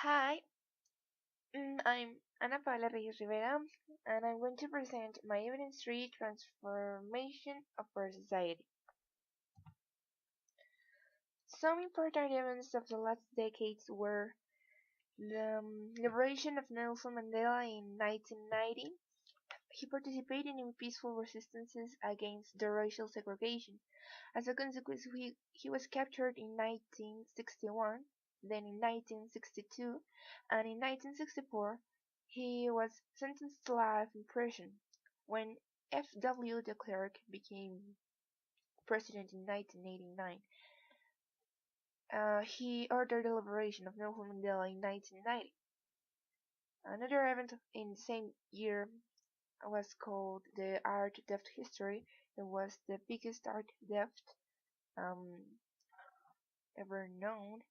Hi, I'm Ana Paula Reyes Rivera, and I'm going to present my evidence tree transformation of our society. Some important events of the last decades were the liberation of Nelson Mandela in 1990. He participated in peaceful resistances against the racial segregation. As a consequence, he was captured in 1961, then in 1962, and in 1964 he was sentenced to life in prison. When F.W. de Klerk became president in 1989, he ordered the liberation of Nelson Mandela in 1990. Another event in the same year was called the art theft history. It was the biggest art theft um, ever known.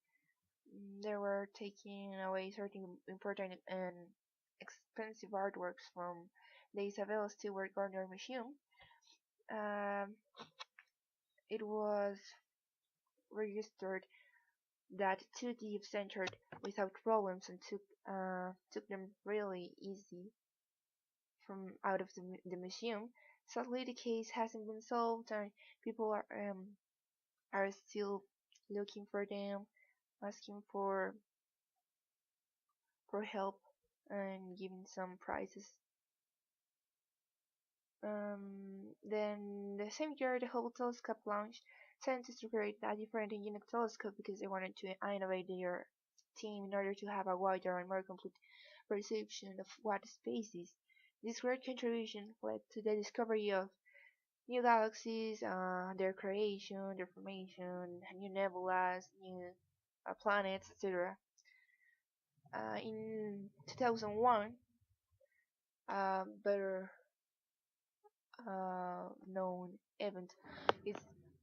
They were taking away certain important and expensive artworks from the Isabella Stewart Gardner Museum. Um, it was registered that two thieves entered without problems and took them really easy from out of the museum. Sadly, the case hasn't been solved, and people are still looking for them, asking for help and giving some prizes. Then the same year, the Hubble telescope launched. Scientists to create a different and unique telescope because they wanted to innovate their team in order to have a wider and more complete perception of what space is. This great contribution led to the discovery of new galaxies, their creation, their formation, new nebulas, new planets, etc. In 2001, better known event is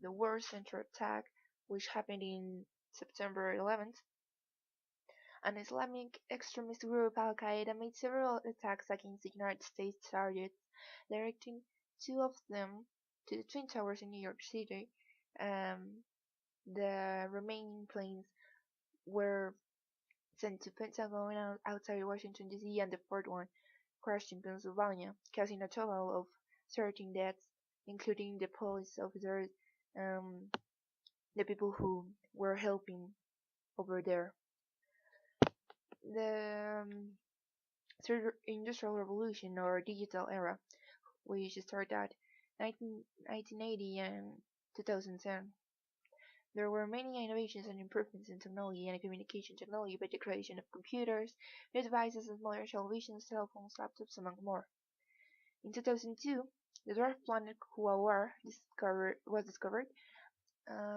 the World Central Attack, which happened in September 11th. An Islamic extremist group Al Qaeda made several attacks against the United States targets, directing two of them to the Twin Towers in New York City. Um, the remaining planes were sent to Pentagon outside Washington D.C., and the fourth one crashed in Pennsylvania, causing a total of 13 deaths, including the police officers, um, the people who were helping over there. The third industrial revolution or digital era, which started at 1980 and 2010. There were many innovations and improvements in technology and communication technology by the creation of computers, new devices, and modern televisions, cell phones, laptops, among more. In 2002, the dwarf planet Quaoar was discovered,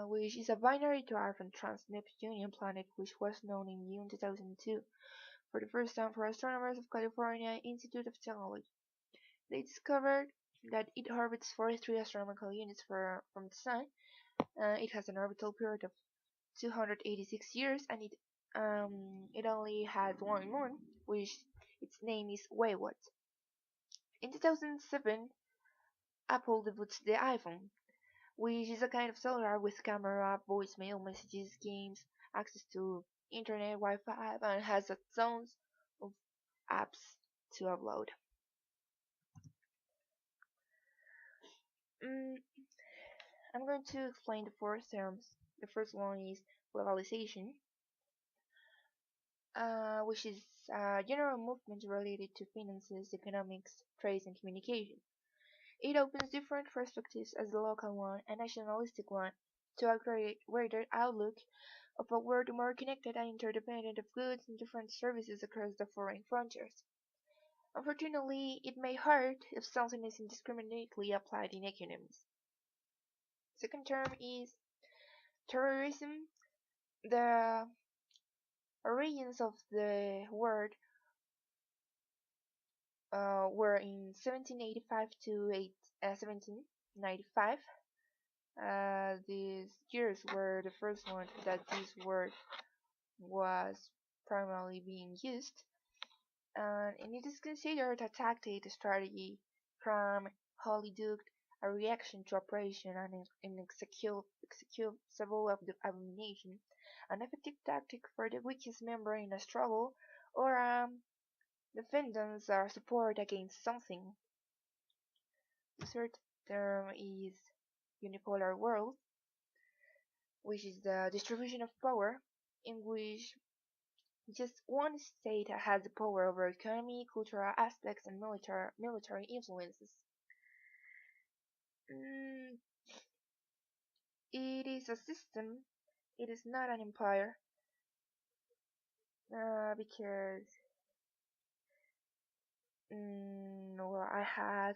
which is a binary dwarf and trans-Neptunian planet which was known in June 2002 for the first time for astronomers of California Institute of Technology. They discovered that it orbits 43 astronomical units from the Sun. It has an orbital period of 286 years, and it only has one moon, which its name is Wayward. In 2007, Apple debuts the iPhone, which is a kind of cellular with camera, voicemail, messages, games, access to internet, Wi-Fi, and has a tons of apps to upload. Mm, I'm going to explain the four terms. The first one is globalization, which is a general movement related to finances, economics, trade, and communication. It opens different perspectives as the local one and nationalistic one to a greater outlook of a world more connected and interdependent of goods and different services across the foreign frontiers. Unfortunately, it may hurt if something is indiscriminately applied in economies. Second term is terrorism. The origins of the word were in 1785 to 1795. These years were the first one that this word was primarily being used, and it is considered a tactic, a strategy from Holy Duke, a reaction to operation and an execute several of the abomination, an effective tactic for the weakest member in a struggle, or defendants or support against something. The third term is unipolar world, which is the distribution of power in which just one state has the power over economy, cultural aspects, and military influences. Mm, it is a system. It is not an empire, because well, I had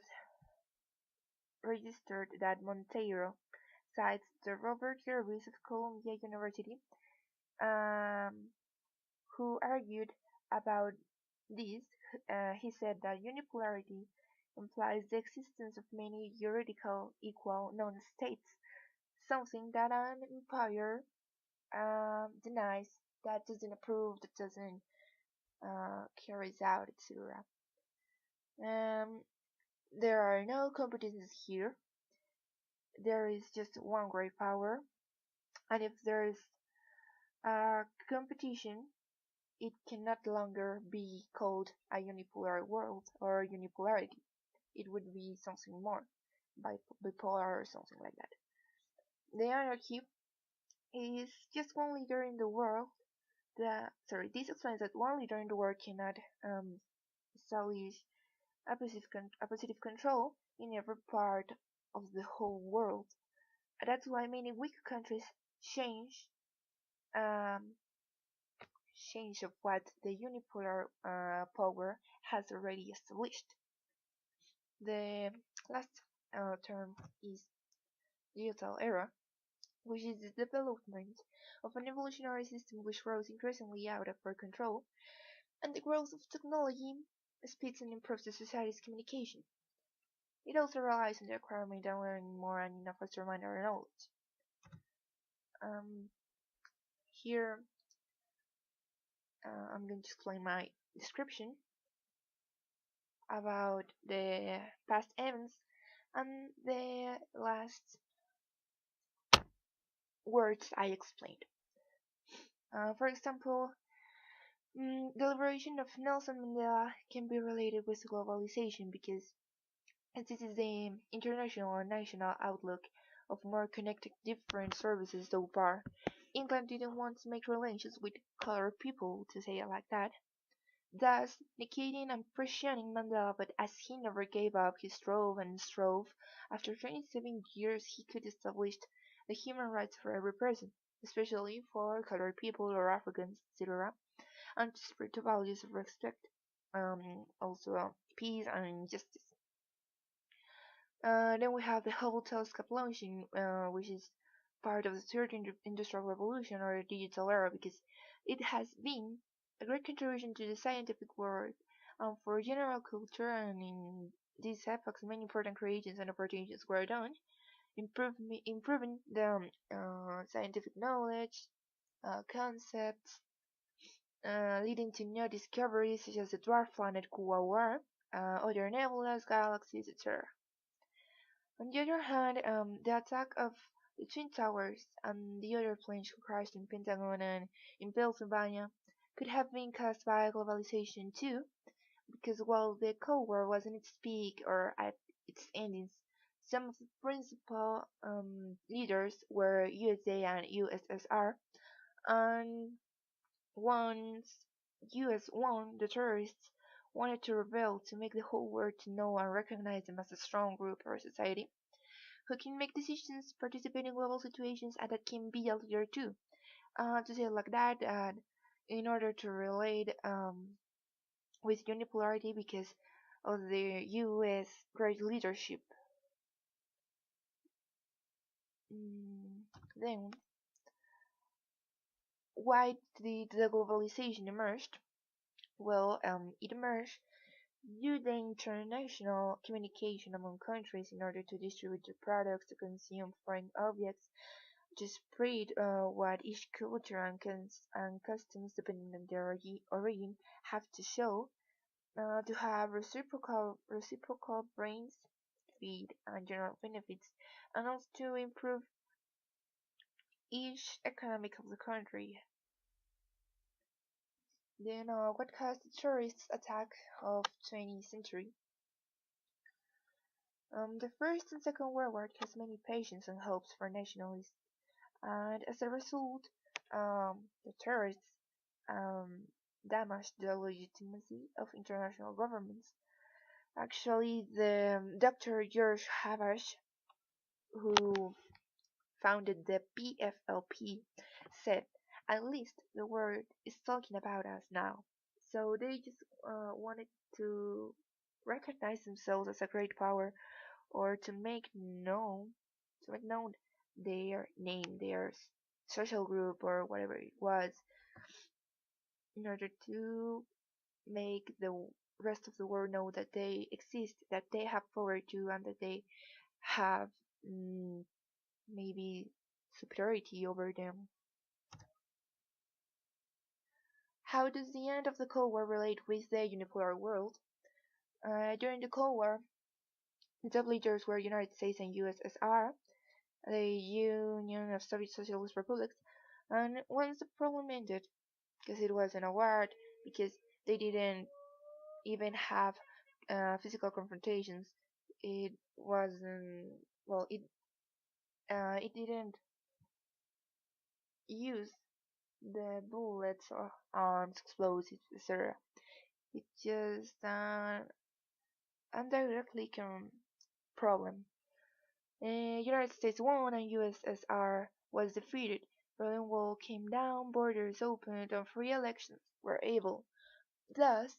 registered that Monteiro cites the Robert Jervis of Columbia University, um, who argued about this. He said that unipolarity implies the existence of many juridical equal non-states, something that an empire denies, that doesn't approve, that doesn't carries out, etc. Um, there are no competences here. There is just one great power, and if there is a competition, it can not longer be called a unipolar world or unipolarity. It would be something more, bipolar or something like that. The anarchy is just one leader in the world. This explains that one leader in the world cannot establish a positive control in every part of the whole world. That's why many weak countries change um, change of what the unipolar power has already established. The last term is digital era, which is the development of an evolutionary system which grows increasingly out of our control, and the growth of technology speeds and improves the society's communication. It also relies on the acquirement and learning more and in a faster manner and knowledge. Um, Here, I'm going to explain my description about the past events and the last words I explained. For example, the liberation of Nelson Mandela can be related with globalization because this is the international and national outlook of more connected different services so far. England didn't want to make relations with colored people, to say it like that, thus negating and questioning Mandela, but as he never gave up, he strove and strove. After 27 years, he could establish the human rights for every person, especially for colored people or Africans, etc., and to spread the values of respect, also peace and justice. Then we have the Hubble telescope launching, which is part of the third industrial revolution or digital era because it has been a great contribution to the scientific world and for general culture, and in these epochs many important creations and opportunities were done, improving the scientific knowledge, concepts, leading to new discoveries such as the dwarf planet Kuwawa, other nebulas, galaxies, etc. On the other hand, the attack of the Twin Towers and the other planes crashed in Pentagon and in Pennsylvania could have been caused by globalization too, because while the Cold War was in its peak or at its endings, some of the principal leaders were USA and USSR, and once US won, the terrorists wanted to rebel to make the whole world to know and recognize them as a strong group or society who can make decisions, participate in global situations, and that can be a leader too. To say it like that, in order to relate with unipolarity because of the U.S. great leadership. Then, why did the globalization emerged? Well, it emerged due to the international communication among countries in order to distribute their products, to consume foreign objects, to spread what each culture and customs, depending on their origin, have to show, to have reciprocal brains feed and general benefits, and also to improve each economic of the country. Do you know what caused the terrorist attack of 20th century? The First and Second World War caused many passions and hopes for nationalists, and as a result, the terrorists um, damaged the legitimacy of international governments. Actually, the Dr. George Habash, who founded the PFLP, said, "At least the world is talking about us now." So they just wanted to recognize themselves as a great power, or to make known their name, their social group, or whatever it was, in order to make the rest of the world know that they exist, that they have power too, and that they have mm, maybe superiority over them. How does the end of the Cold War relate with the unipolar world? During the Cold War, the top leaders were United States and USSR, the Union of Soviet Socialist Republics, and once the problem ended, because it wasn't a war, because they didn't even have physical confrontations, it wasn't, well, it didn't use the bullets or arms, explosives, etc. It just indirectly can problem. United States won and USSR was defeated. Berlin Wall came down, borders opened, and free elections were able. Thus,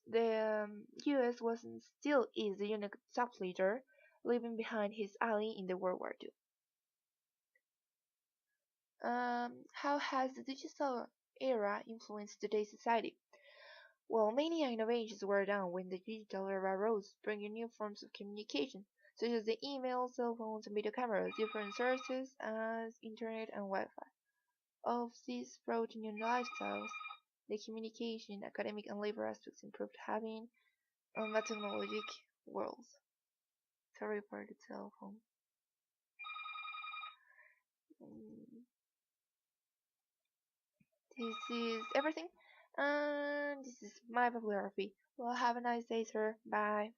the US wasn't still is the unique top leader, leaving behind his ally in the World War II. How has the digital era influenced today's society? Well, many innovations were done when the digital era rose, bringing new forms of communication, such as the email, cell phones, and video cameras, different sources as internet and Wi-Fi. Of these brought new lifestyles. The communication, academic, and labor aspects improved, having a technologic world. Sorry for the cell phone. Mm, This is everything, and this is my bibliography. Well, have a nice day, sir. Bye.